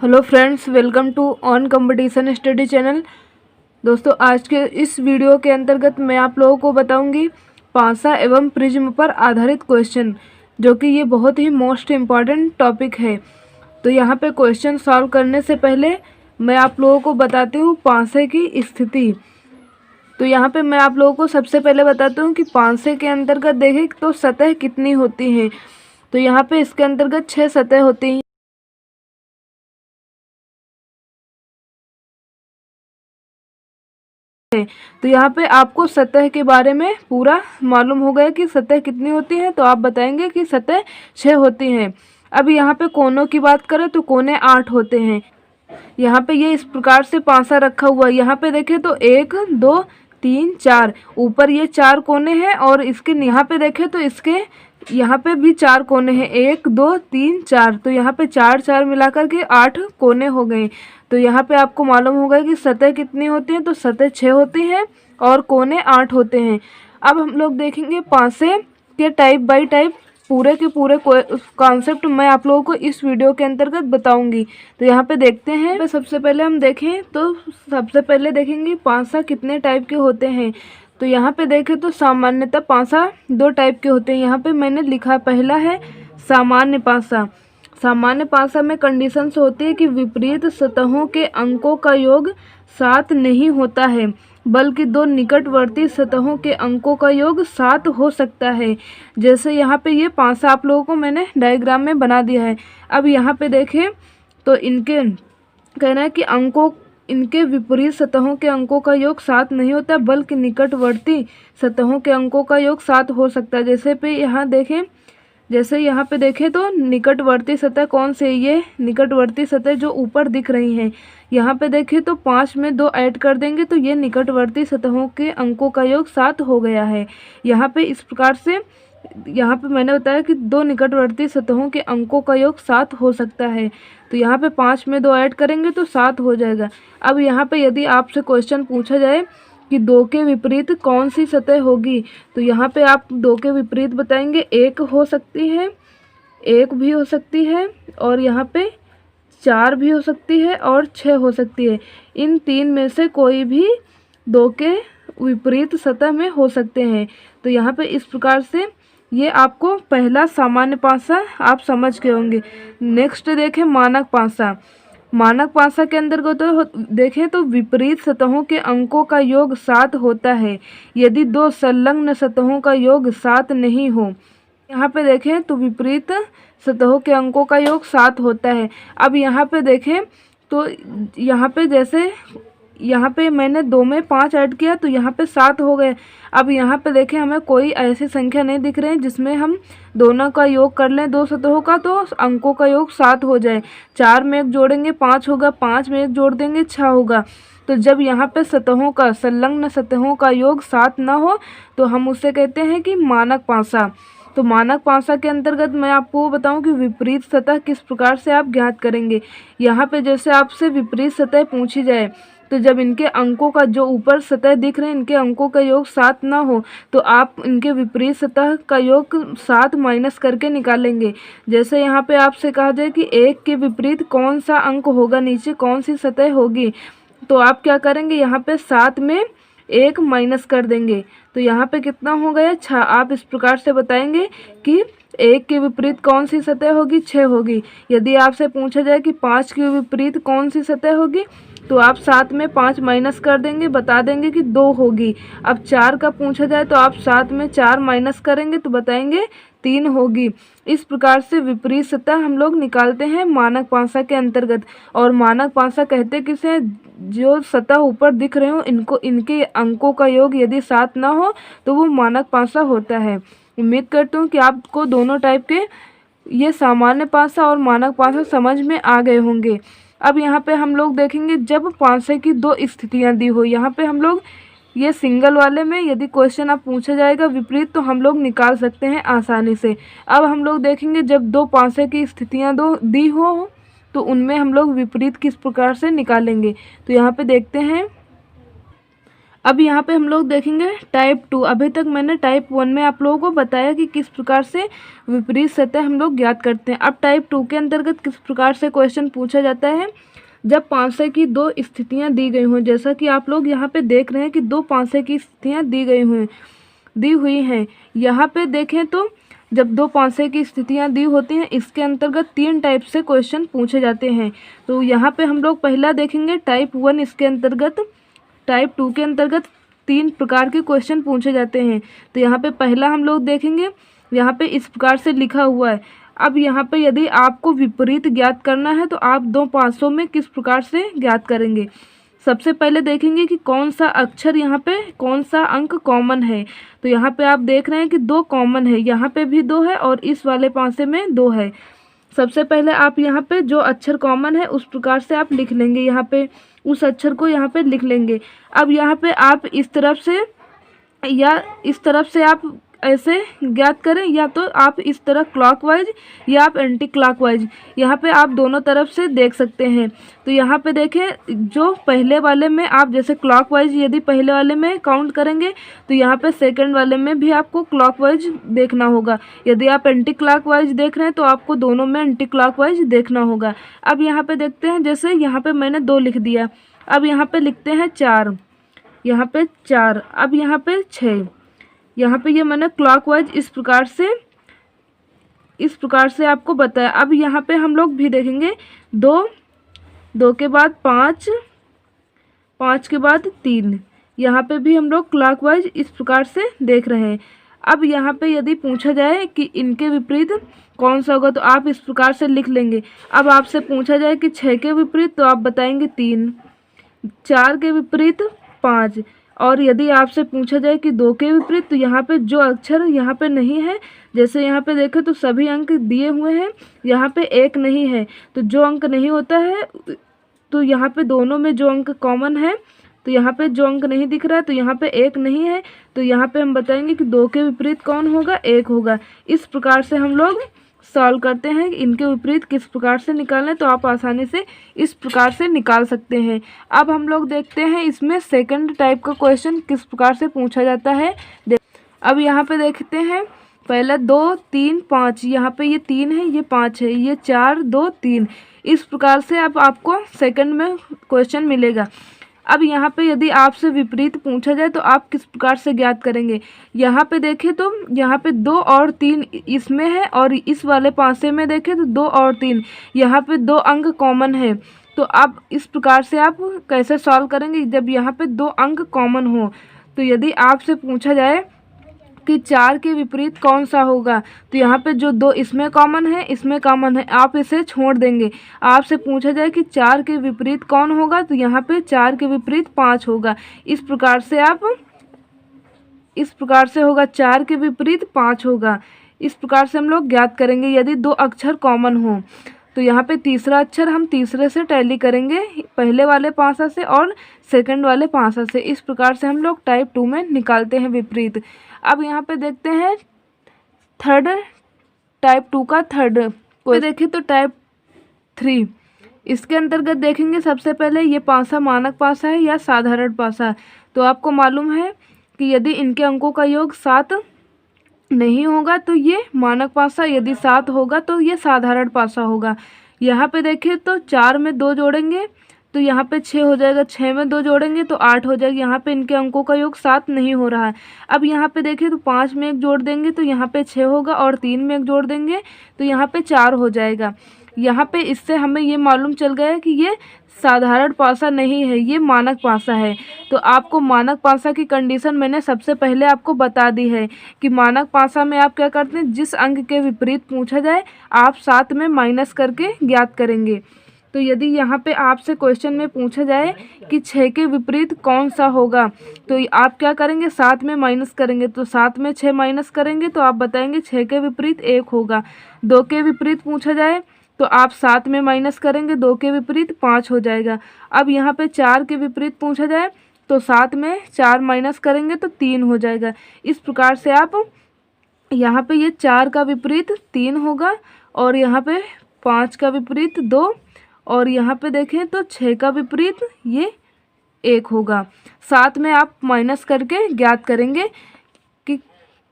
Hello friends, welcome to on competition study channel. दोस्तों, आज के इस वीडियो के अंतर्गत मैं आप लोगों को बताऊंगी पासा एवं प्रिज्म पर आधारित क्वेश्चन, जो कि ये बहुत ही मोस्ट इम्पॉर्टेंट टॉपिक है। तो यहाँ पे क्वेश्चन सॉल्व करने से पहले मैं आप लोगों को बताती हूँ पासे की स्थिति। तो यहाँ पे मैं आप लोगों को सबसे पहले बताती हूँ कि पासे के अंतर्गत देखें तो सतह कितनी होती हैं। तो यहाँ पे इसके अंतर्गत 6 सतह होती हैं। तो यहाँ पे आपको सतह के बारे में पूरा मालूम हो गया कि सतह कितनी होती है, तो आप बताएंगे कि सतह 6 होती हैं। अब यहाँ पे कोनों की बात करें तो कोने 8 होते हैं। यहाँ पे ये इस प्रकार से पासा रखा हुआ है। यहाँ पे देखें तो 1 2 3 4 ऊपर ये 4 कोने हैं, और इसके यहाँ पे देखें तो इसके यहाँ पे भी 4 कोने हैं, 1 2 3 4। तो यहाँ पे 4 4 मिलाकर के 8 कोने हो गए। तो यहाँ पे आपको मालूम होगा कि सतह कितनी होती है। तो सतह 6 होती हैं और कोने 8 होते हैं। अब हम लोग देखेंगे पासे के टाइप बाय टाइप। पूरे के पूरे कॉन्सेप्ट मैं आप लोगों को इस वीडियो के अंतर्गत बताऊंगी। तो यहाँ पे देखते हैं। तो सबसे पहले हम देखें तो सबसे पहले देखेंगे पासा कितने टाइप के होते हैं। तो यहाँ पे देखें तो सामान्यतः पासा 2 टाइप के होते हैं। यहाँ पे मैंने लिखा, पहला है सामान्य पासा। सामान्य पासा में कंडीशंस होती है कि विपरीत सतहों के अंकों का योग 7 नहीं होता है, बल्कि 2 निकटवर्ती सतहों के अंकों का योग 7 हो सकता है। जैसे यहाँ पे ये पासा आप लोगों को मैंने डायग्राम में बना दिया है। अब यहाँ पे देखें तो इनके कहना है कि इनके विपरीत सतहों के अंकों का योग 7 नहीं होता, बल्कि निकटवर्ती सतहों के अंकों का योग 7 हो सकता है। जैसे यहाँ पे देखें तो निकटवर्ती सतह कौन से, ये निकटवर्ती सतह जो ऊपर दिख रही हैं। यहाँ पे देखें तो 5 में 2 ऐड कर देंगे तो ये निकटवर्ती सतहों के अंकों का योग 7 हो गया है। यहाँ पे इस प्रकार से यहाँ पे मैंने बताया कि 2 निकटवर्ती सतहों के अंकों का योग 7 हो सकता है। तो यहाँ पे 5 में 2 ऐड करेंगे तो 7 हो जाएगा। अब यहाँ पे यदि आपसे क्वेश्चन पूछा जाए कि 2 के विपरीत कौन सी सतह होगी, तो यहाँ पे आप 2 के विपरीत बताएंगे। 1 हो सकती है, 1 भी हो सकती है, और यहाँ पे 4 भी हो सकती है, और 6 हो सकती है। इन 3 में से कोई भी 2 के विपरीत सतह में हो सकते हैं। तो यहाँ पे इस प्रकार से ये आपको पहला सामान्य पासा आप समझ गए होंगे। नेक्स्ट देखें मानक पासा। मानक पासा के अंतर्गत तो देखें तो विपरीत सतहों के अंकों का योग 7 होता है, यदि 2 संलग्न सतहों का योग 7 नहीं हो। यहाँ पे देखें तो विपरीत सतहों के अंकों का योग 7 होता है। अब यहाँ पे देखें तो यहाँ पे जैसे यहाँ पे मैंने 2 में 5 ऐड किया तो यहाँ पे 7 हो गए। अब यहाँ पे देखें हमें कोई ऐसी संख्या नहीं दिख रही है जिसमें हम दोनों का योग कर लें, 2 सतहों का, तो अंकों का योग 7 हो जाए। 4 में 1 जोड़ेंगे 5 होगा, 5 में 1 जोड़ देंगे 6 होगा। तो जब यहाँ पे सतहों का, संलग्न सतहों का योग 7 ना हो तो हम उसे कहते हैं कि मानक पासा। तो मानक पासा के अंतर्गत मैं आपको बताऊं कि विपरीत सतह किस प्रकार से आप ज्ञात करेंगे। यहाँ पे जैसे आपसे विपरीत सतह पूछी जाए तो जब इनके अंकों का, जो ऊपर सतह दिख रहे हैं, इनके अंकों का योग 7 ना हो तो आप इनके विपरीत सतह का योग 7 माइनस करके निकालेंगे। जैसे यहाँ पे आपसे कहा जाए कि 1 के विपरीत कौन सा अंक होगा, नीचे कौन सी सतह होगी, तो आप क्या करेंगे, यहाँ पे 7 में 1 माइनस कर देंगे। तो यहाँ पे कितना हो गया, 6। आप इस प्रकार से बताएंगे कि 1 के विपरीत कौन सी सतह होगी, 6 होगी। यदि आपसे पूछा जाए कि 5 के विपरीत कौन सी सतह होगी, तो आप 7 में 5 माइनस कर देंगे, बता देंगे कि 2 होगी। अब 4 का पूछा जाए तो आप 7 में 4 माइनस करेंगे तो बताएंगे 3 होगी। इस प्रकार से विपरीत सतह हम लोग निकालते हैं मानक पासा के अंतर्गत। और मानक पासा कहते किसे, जो सतह ऊपर दिख रहे हो इनके अंकों का योग यदि 7 ना हो तो वो मानक पासा होता है। उम्मीद करती हूँ कि आपको दोनों टाइप के, ये सामान्य पासा और मानक पासा, समझ में आ गए होंगे। अब यहाँ पे हम लोग देखेंगे जब पासे की 2 स्थितियाँ दी हो। यहाँ पे हम लोग ये सिंगल वाले में यदि क्वेश्चन आप पूछा जाएगा विपरीत तो हम लोग निकाल सकते हैं आसानी से। अब हम लोग देखेंगे जब 2 पासे की स्थितियाँ दी हो तो उनमें हम लोग विपरीत किस प्रकार से निकालेंगे। तो यहाँ पे देखते हैं। अब यहाँ पे हम लोग देखेंगे टाइप 2। अभी तक मैंने टाइप 1 में आप लोगों को बताया कि किस प्रकार से विपरीत सतह हम लोग ज्ञात करते हैं। अब टाइप 2 के अंतर्गत किस प्रकार से क्वेश्चन पूछा जाता है, जब पांसे की दो स्थितियां दी गई हों। जैसा कि आप लोग यहाँ पे देख रहे हैं कि दो पांसे की स्थितियां दी हुई हैं। यहाँ पे देखें तो जब दो पांसे की स्थितियां दी होती हैं, इसके अंतर्गत 3 टाइप से क्वेश्चन पूछे जाते हैं। तो यहाँ पे हम लोग पहला देखेंगे टाइप 1, इसके अंतर्गत टाइप 2 के अंतर्गत 3 प्रकार के क्वेश्चन पूछे जाते हैं। तो यहाँ पे पहला हम लोग देखेंगे, यहाँ पे इस प्रकार से लिखा हुआ है। अब यहाँ पे यदि आपको विपरीत ज्ञात करना है तो आप दो पांचों में किस प्रकार से ज्ञात करेंगे। सबसे पहले देखेंगे कि कौन सा अक्षर यहाँ पे, कौन सा अंक कॉमन है। तो यहाँ पे आप देख रहे हैं कि 2 कॉमन है, यहाँ पे भी 2 है और इस वाले पांसे में 2 है। सबसे पहले आप यहाँ पे जो अक्षर कॉमन है उस प्रकार से आप लिख लेंगे, यहाँ पे उस अक्षर को यहाँ पे लिख लेंगे। अब यहाँ पे आप इस तरफ से या इस तरफ से आप ऐसे ज्ञात करें, या तो आप इस तरह क्लॉकवाइज या आप एंटी क्लॉकवाइज, यहाँ पे आप दोनों तरफ से देख सकते हैं। तो यहाँ पे देखें, जो पहले वाले में आप जैसे क्लॉकवाइज यदि पहले वाले में काउंट करेंगे तो यहाँ पे सेकंड वाले में भी आपको क्लॉकवाइज देखना होगा। यदि आप एंटी क्लॉकवाइज देख रहे हैं तो आपको दोनों में एंटी क्लॉकवाइज देखना होगा। अब यहाँ पे देखते हैं, जैसे यहाँ पे मैंने 2 लिख दिया, अब यहाँ पे लिखते हैं 4, यहाँ पे 4, अब यहाँ पे 6, यहाँ पे ये मैंने क्लॉकवाइज इस प्रकार से आपको बताया। अब यहाँ पे हम लोग भी देखेंगे 2, 2 के बाद 5, 5 के बाद 3, यहाँ पे भी हम लोग क्लॉकवाइज इस प्रकार से देख रहे हैं। अब यहाँ पे यदि पूछा जाए कि इनके विपरीत कौन सा होगा तो आप इस प्रकार से लिख लेंगे। अब आपसे पूछा जाए कि 6 के विपरीत तो आप बताएंगे 3, 4 के विपरीत 5, और यदि आपसे पूछा जाए कि 2 के विपरीत तो यहाँ पे जो अक्षर यहाँ पे नहीं है, जैसे यहाँ पे देखें तो सभी अंक दिए हुए हैं, यहाँ पे 1 नहीं है। तो जो अंक नहीं होता है तो यहाँ पे दोनों में जो अंक कॉमन है, तो यहाँ पे जो अंक नहीं दिख रहा है तो यहाँ पे 1 नहीं है। तो यहाँ पे हम बताएंगे कि 2 के विपरीत कौन होगा, 1 होगा। इस प्रकार से हम लोग सॉल्व करते हैं कि इनके विपरीत किस प्रकार से निकालें, तो आप आसानी से इस प्रकार से निकाल सकते हैं। अब हम लोग देखते हैं इसमें सेकंड टाइप का क्वेश्चन किस प्रकार से पूछा जाता है। अब यहाँ पे देखते हैं, पहला 2, 3, 5, यहाँ पे ये 3 है, ये 5 है, ये 4, 2, 3, इस प्रकार से अब आपको सेकंड में क्वेश्चन मिलेगा। अब यहाँ पे यदि आपसे विपरीत पूछा जाए तो आप किस प्रकार से ज्ञात करेंगे। यहाँ पे देखें तो यहाँ पे 2 और 3 इसमें है, और इस वाले पासे में देखें तो 2 और 3, यहाँ पे 2 अंक कॉमन है। तो आप इस प्रकार से आप कैसे सॉल्व करेंगे, जब यहाँ पे 2 अंक कॉमन हो। तो यदि आपसे पूछा जाए कि 4 के विपरीत कौन सा होगा, तो यहाँ पे जो 2 इसमें कॉमन है, इसमें कॉमन है, आप इसे छोड़ देंगे। आपसे पूछा जाए कि 4 के विपरीत कौन होगा, तो यहाँ पे 4 के विपरीत 5 होगा। इस प्रकार से होगा 4 के विपरीत 5 होगा। इस प्रकार से हम लोग ज्ञात करेंगे यदि 2 अक्षर कॉमन हो। तो यहाँ पे तीसरा अक्षर हम तीसरे से टैली करेंगे, पहले वाले पासा से और सेकंड वाले पासा से। इस प्रकार से हम लोग टाइप 2 में निकालते हैं विपरीत। अब यहाँ पे देखते हैं थर्ड टाइप 2 का थर्ड कोई देखें तो टाइप 3, इसके अंतर्गत देखेंगे सबसे पहले ये पासा मानक पासा है या साधारण पासा। तो आपको मालूम है कि यदि इनके अंकों का योग 7 नहीं होगा तो ये मानक पासा, यदि 7 होगा तो ये साधारण पासा होगा। यहाँ पे देखिए तो 4 में 2 जोड़ेंगे तो यहाँ पे 6 हो जाएगा, 6 में 2 जोड़ेंगे तो 8 हो जाएगा। यहाँ पे इनके अंकों का योग 7 नहीं हो रहा है। अब यहाँ पे देखिए तो 5 में 1 जोड़ देंगे तो यहाँ पे 6 होगा, और 3 में 1 जोड़ देंगे तो यहाँ पे 4 हो जाएगा। यहाँ पे इससे हमें ये मालूम चल गया है कि ये साधारण पासा नहीं है, ये मानक पासा है। तो आपको मानक पासा की कंडीशन मैंने सबसे पहले आपको बता दी है कि मानक पासा में आप क्या करते हैं, जिस अंक के विपरीत पूछा जाए आप 7 में माइनस करके ज्ञात करेंगे। तो यदि यहाँ पे आपसे क्वेश्चन में पूछा जाए कि 6 के विपरीत कौन सा होगा, तो आप क्या करेंगे, 7 में माइनस करेंगे। तो 7 में 6 माइनस करेंगे तो आप बताएंगे 6 के विपरीत 1 होगा। 2 के विपरीत पूछा जाए तो आप 7 में माइनस करेंगे, 2 के विपरीत 5 हो जाएगा। अब यहाँ पे 4 के विपरीत पूछा जाए तो 7 में 4 माइनस करेंगे तो 3 हो जाएगा। इस प्रकार से आप यहाँ पे ये 4 का विपरीत 3 होगा, और यहाँ पे 5 का विपरीत 2, और यहाँ पे देखें तो 6 का विपरीत ये 1 होगा। साथ में आप माइनस करके ज्ञात करेंगे कि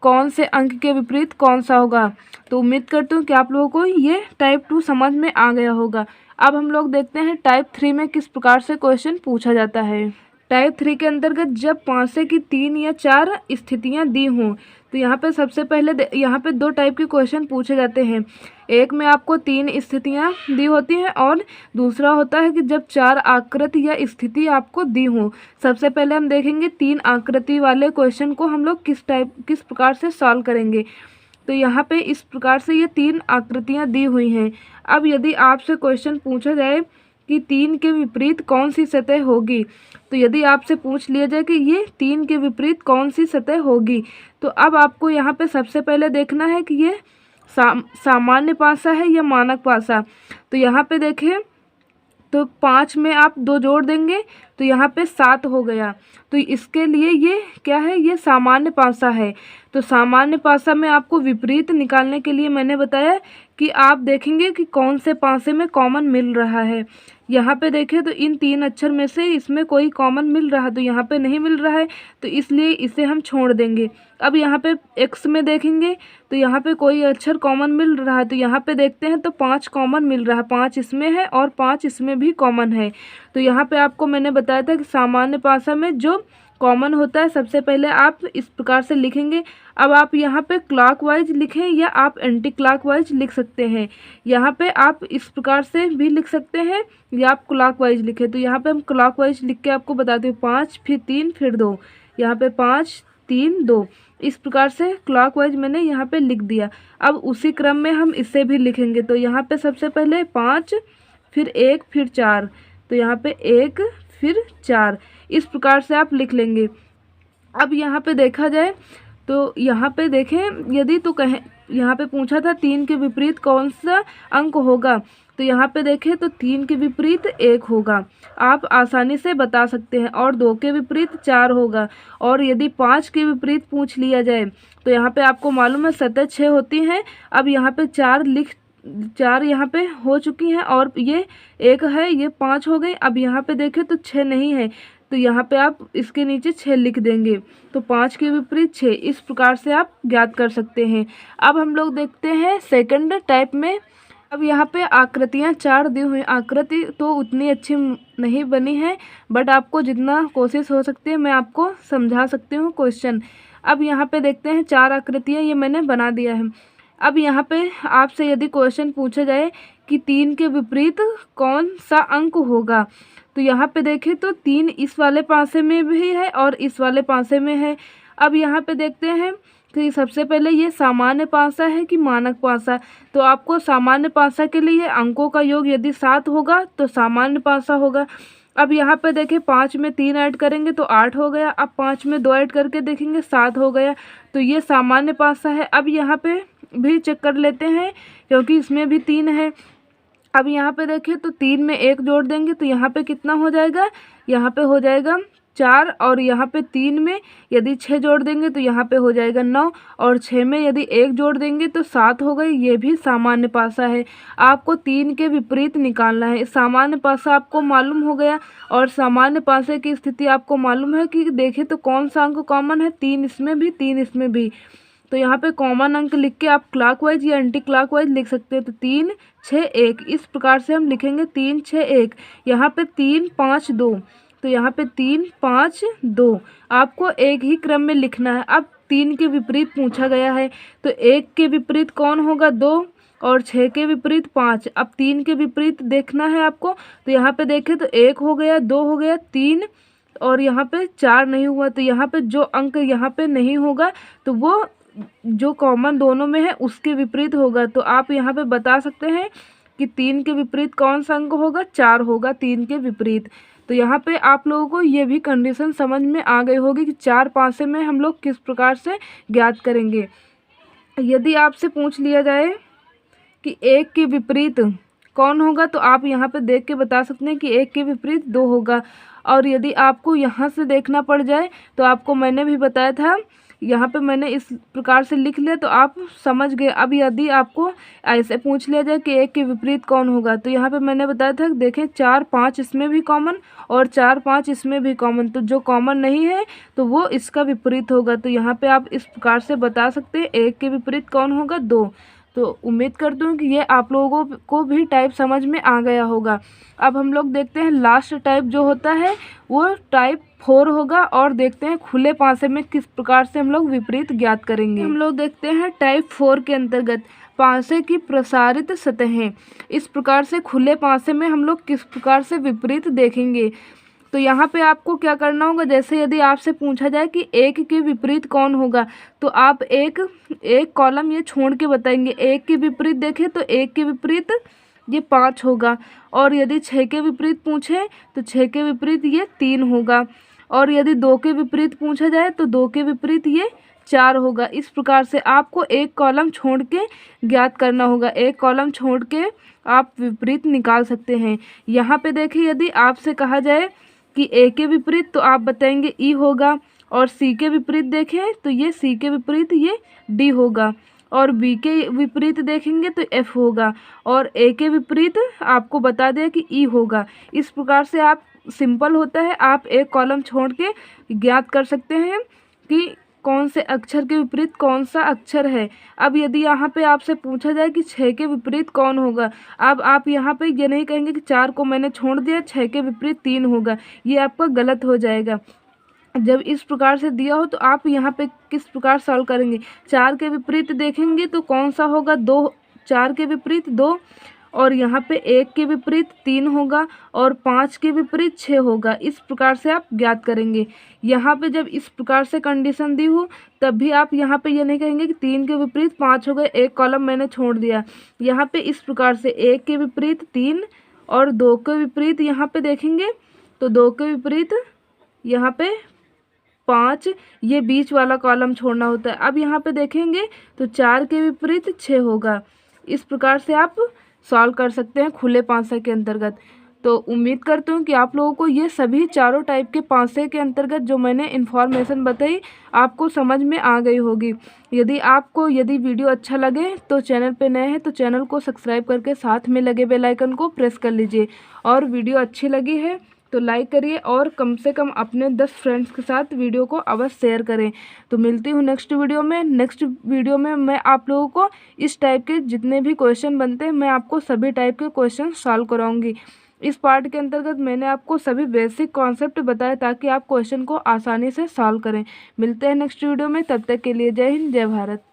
कौन से अंक के विपरीत कौन सा होगा। तो उम्मीद करती हूँ कि आप लोगों को ये टाइप 2 समझ में आ गया होगा। अब हम लोग देखते हैं टाइप 3 में किस प्रकार से क्वेश्चन पूछा जाता है। टाइप 3 के अंतर्गत जब 5 से की 3 या 4 स्थितियां दी हों, तो यहाँ पे सबसे पहले यहाँ पे 2 टाइप के क्वेश्चन पूछे जाते हैं। एक में आपको 3 स्थितियां दी होती हैं और दूसरा होता है कि जब 4 आकृति या स्थिति आपको दी हो। सबसे पहले हम देखेंगे 3 आकृति वाले क्वेश्चन को हम लोग किस प्रकार से सॉल्व करेंगे। तो यहाँ पे इस प्रकार से ये 3 आकृतियाँ दी हुई हैं। अब यदि आपसे क्वेश्चन पूछा जाए कि 3 के विपरीत कौन सी सतह होगी, तो यदि आपसे पूछ लिया जाए कि ये 3 के विपरीत कौन सी सतह होगी, तो अब आपको यहाँ पे सबसे पहले देखना है कि ये सामान्य पासा है या मानक पासा। तो यहाँ पे देखें तो 5 में आप 2 जोड़ देंगे तो यहाँ पे 7 हो गया। तो इसके लिए ये क्या है, ये सामान्य पासा है। तो सामान्य पासा में आपको विपरीत निकालने के लिए मैंने बताया कि आप देखेंगे कि कौन से पासे में कॉमन मिल रहा है। यहाँ पे देखें तो इन 3 अक्षर में से इसमें कोई कॉमन मिल रहा है, तो यहाँ पे नहीं मिल रहा है, तो इसलिए इसे हम छोड़ देंगे। अब यहाँ पे x में देखेंगे तो यहाँ पे कोई अक्षर कॉमन मिल रहा है, तो यहाँ पे देखते हैं तो 5 कॉमन मिल रहा है, 5 इसमें है और 5 इसमें भी कॉमन है। तो यहाँ पे आपको मैंने बताया था कि सामान्य पासा में जो कॉमन होता है सबसे पहले आप इस प्रकार से लिखेंगे। अब आप यहाँ पे क्लॉकवाइज लिखें या आप एंटी क्लॉकवाइज लिख सकते हैं। यहाँ पे आप इस प्रकार से भी लिख सकते हैं या आप क्लॉकवाइज लिखें। तो यहाँ पे हम क्लॉकवाइज लिख के आपको बताते हैं, 5 फिर 3 फिर 2, यहाँ पे 5 3 2, इस प्रकार से क्लॉकवाइज मैंने यहाँ पे लिख दिया। अब उसी क्रम में हम इसे भी लिखेंगे। तो यहाँ पे सबसे पहले 5 फिर 1 फिर 4, तो यहाँ पे 1 फिर 4, इस प्रकार से आप लिख लेंगे। अब यहाँ पे देखा जाए तो यहाँ पे देखें यदि तो कहें यहाँ पे पूछा था 3 के विपरीत कौन सा अंक होगा, तो यहाँ पे देखें तो 3 के विपरीत 1 होगा, आप आसानी से बता सकते हैं। और 2 के विपरीत 4 होगा। और यदि 5 के विपरीत पूछ लिया जाए तो यहाँ पे आपको मालूम है सतह 6 होती हैं। अब यहाँ पे 4 यहाँ पे हो चुकी हैं और ये 1 है, ये 5 हो गई। अब यहाँ पे देखें तो 6 नहीं है, तो यहाँ पे आप इसके नीचे 6 लिख देंगे। तो 5 के विपरीत 6, इस प्रकार से आप ज्ञात कर सकते हैं। अब हम लोग देखते हैं सेकंड टाइप में। अब यहाँ पे आकृतियाँ 4 दी हुई, आकृति तो उतनी अच्छी नहीं बनी है, बट आपको जितना कोशिश हो सकती है मैं आपको समझा सकती हूँ क्वेश्चन। अब यहाँ पे देखते हैं 4 आकृतियाँ ये मैंने बना दिया है। अब यहाँ पे आपसे यदि क्वेश्चन पूछा जाए कि 3 के विपरीत कौन सा अंक होगा, तो यहाँ पे देखें तो 3 इस वाले पासे में भी है और इस वाले पासे में है। अब यहाँ पे देखते हैं कि सबसे पहले ये सामान्य पासा है कि मानक पासा। तो आपको सामान्य पासा के लिए अंकों का योग यदि 7 होगा तो सामान्य पासा होगा। अब यहाँ पे देखें 5 में 3 ऐड करेंगे तो 8 हो गया। अब 5 में 2 ऐड करके देखेंगे 7 हो गया, तो ये सामान्य पासा है। अब यहाँ पे भी चेक कर लेते हैं क्योंकि इसमें भी 3 है। अब यहाँ पे देखें तो 3 में 1 जोड़ देंगे तो यहाँ पे कितना हो जाएगा, यहाँ पे हो जाएगा 4। और यहाँ पे 3 में यदि 6 जोड़ देंगे तो यहाँ पे हो जाएगा 9। और 6 में यदि 1 जोड़ देंगे तो 7 हो गई, ये भी सामान्य पासा है। आपको 3 के विपरीत निकालना है। सामान्य पासा आपको मालूम हो गया और सामान्य पासे की स्थिति आपको मालूम है कि देखें तो कौन सा अंक कॉमन है, 3 इसमें भी 3 इसमें भी। तो यहाँ पे कॉमन अंक लिख के आप क्लॉकवाइज या एंटी क्लॉकवाइज लिख सकते हैं। तो 3 6 1, इस प्रकार से हम लिखेंगे 3 6 1। यहाँ पे 3 5 2, तो यहाँ पे 3 5 2, आपको एक ही क्रम में लिखना है। अब 3 के विपरीत पूछा गया है तो 1 के विपरीत कौन होगा, 2, और 6 के विपरीत 5। अब 3 के विपरीत देखना है आपको, तो यहाँ पे देखें तो 1 हो गया, 2 हो गया, 3 और यहाँ पे 4 नहीं हुआ। तो यहाँ पे जो अंक यहाँ पे नहीं होगा तो वो जो कॉमन दोनों में है उसके विपरीत होगा। तो आप यहाँ पे बता सकते हैं कि 3 के विपरीत कौन सा अंक होगा, 4 होगा 3 के विपरीत। तो यहाँ पे आप लोगों को ये भी कंडीशन समझ में आ गई होगी कि 4 पासे में हम लोग किस प्रकार से ज्ञात करेंगे। यदि आपसे पूछ लिया जाए कि 1 के विपरीत कौन होगा, तो आप यहाँ पे देख के बता सकते हैं कि 1 के विपरीत 2 होगा। और यदि आपको यहाँ से देखना पड़ जाए तो आपको मैंने भी बताया था यहाँ पे मैंने इस प्रकार से लिख लिया तो आप समझ गए। अब यदि आपको ऐसे पूछ लिया जाए कि 1 के विपरीत कौन होगा, तो यहाँ पे मैंने बताया था, देखें 4 5 इसमें भी कॉमन और 4 5 इसमें भी कॉमन, तो जो कॉमन नहीं है तो वो इसका विपरीत होगा। तो यहाँ पे आप इस प्रकार से बता सकते हैं 1 के विपरीत कौन होगा, 2। तो उम्मीद करती हूँ कि ये आप लोगों को भी टाइप समझ में आ गया होगा। अब हम लोग देखते हैं लास्ट टाइप जो होता है वो टाइप 4 होगा, और देखते हैं खुले पासे में किस प्रकार से हम लोग विपरीत ज्ञात करेंगे। हम लोग देखते हैं टाइप 4 के अंतर्गत पासे की प्रसारित सतहें। इस प्रकार से खुले पासे में हम लोग किस प्रकार से विपरीत देखेंगे। तो यहाँ पे आपको क्या करना होगा, जैसे यदि आपसे पूछा जाए कि 1 के विपरीत कौन होगा, तो आप एक कॉलम ये छोड़ के बताएंगे। 1 के विपरीत देखें तो 1 के विपरीत ये 5 होगा, और यदि 6 के विपरीत पूछे तो 6 के विपरीत ये 3 होगा, और यदि 2 के विपरीत पूछा जाए तो 2 के विपरीत ये 4 होगा। इस प्रकार से आपको एक कॉलम छोड़ के ज्ञात करना होगा। एक कॉलम छोड़ के आप विपरीत निकाल सकते हैं। यहाँ पे देखिए, यदि आपसे कहा जाए कि ए के विपरीत, तो आप बताएंगे ई होगा, और सी के विपरीत देखें तो ये सी के विपरीत ये डी होगा, और बी के विपरीत देखेंगे तो एफ होगा, और ए के विपरीत आपको बता दें कि ई होगा। इस प्रकार से आप सिंपल होता है, आप एक कॉलम छोड़ के ज्ञात कर सकते हैं कि कौन से अक्षर के विपरीत कौन सा अक्षर है। अब यदि यहाँ पे आपसे पूछा जाए कि 6 के विपरीत कौन होगा, अब आप यहाँ पे ये नहीं कहेंगे कि 4 को मैंने छोड़ दिया, 6 के विपरीत 3 होगा, ये आपका गलत हो जाएगा। जब इस प्रकार से दिया हो तो आप यहाँ पे किस प्रकार सॉल्व करेंगे। 4 के विपरीत देखेंगे तो कौन सा होगा, 2, 4 के विपरीत 2, और यहाँ पे 1 के विपरीत 3 होगा, और 5 के विपरीत 6 होगा। इस प्रकार से आप ज्ञात करेंगे। यहाँ पे जब इस प्रकार से कंडीशन दी हो तब भी आप यहाँ पे ये नहीं कहेंगे कि 3 के विपरीत 5 हो गए, एक कॉलम मैंने छोड़ दिया। यहाँ पे इस प्रकार से 1 के विपरीत 3 और 2 के विपरीत यहाँ पे देखेंगे तो 2 के विपरीत यहाँ पे 5, ये बीच वाला कॉलम छोड़ना होता है। अब यहाँ पे देखेंगे तो 4 के विपरीत 6 होगा। इस प्रकार से आप सॉल्व कर सकते हैं खुले पासे के अंतर्गत। तो उम्मीद करती हूँ कि आप लोगों को ये सभी चारों टाइप के पासे के अंतर्गत जो मैंने इन्फॉर्मेशन बताई आपको समझ में आ गई होगी। यदि वीडियो अच्छा लगे तो चैनल पे नए हैं तो चैनल को सब्सक्राइब करके साथ में लगे बेल आइकन को प्रेस कर लीजिए, और वीडियो अच्छी लगी है तो लाइक करिए, और कम से कम अपने 10 फ्रेंड्स के साथ वीडियो को अवश्य शेयर करें। तो मिलती हूँ नेक्स्ट वीडियो में मैं आप लोगों को इस टाइप के जितने भी क्वेश्चन बनते हैं मैं आपको सभी टाइप के क्वेश्चन सॉल्व कराऊंगी। इस पार्ट के अंतर्गत मैंने आपको सभी बेसिक कॉन्सेप्ट बताए ताकि आप क्वेश्चन को आसानी से सॉल्व करें। मिलते हैं नेक्स्ट वीडियो में, तब तक के लिए जय हिंद, जय भारत।